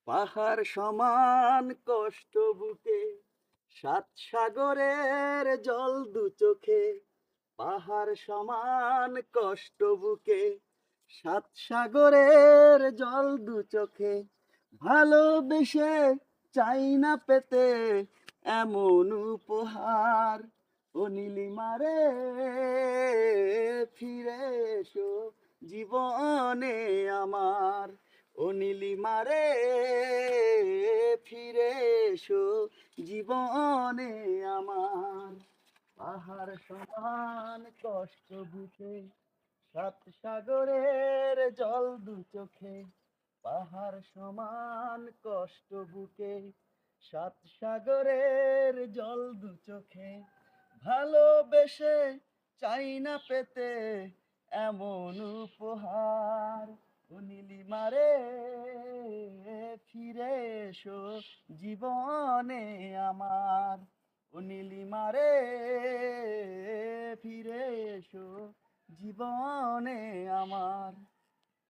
পাহাড় সমান কষ্ট বুকে, সাত সাগরের জল দু চোখে। পাহাড় সমান কষ্ট বুকে, সাত সাগরের জল দু চোখে। ভালোবেসে চাই না পেতে এমন উপহার। ও নীলিমারে ফিরে এসো জীবনে আমার। ও নীলিমারে ফিরে এসো জীবনে আমার। পাহাড় সমান কষ্ট বুকে, সাত সাগরের জল দু চোখে। পাহাড় সমান কষ্ট বুকে, সাত সাগরের জল দু চোখে। ভালোবেসে চাই না পেতে এমন উপহার। ও নীলিমারে ফিরে এসো জীবনে আমার। ও নীলিমারে ফিরে এসো জীবনে আমার।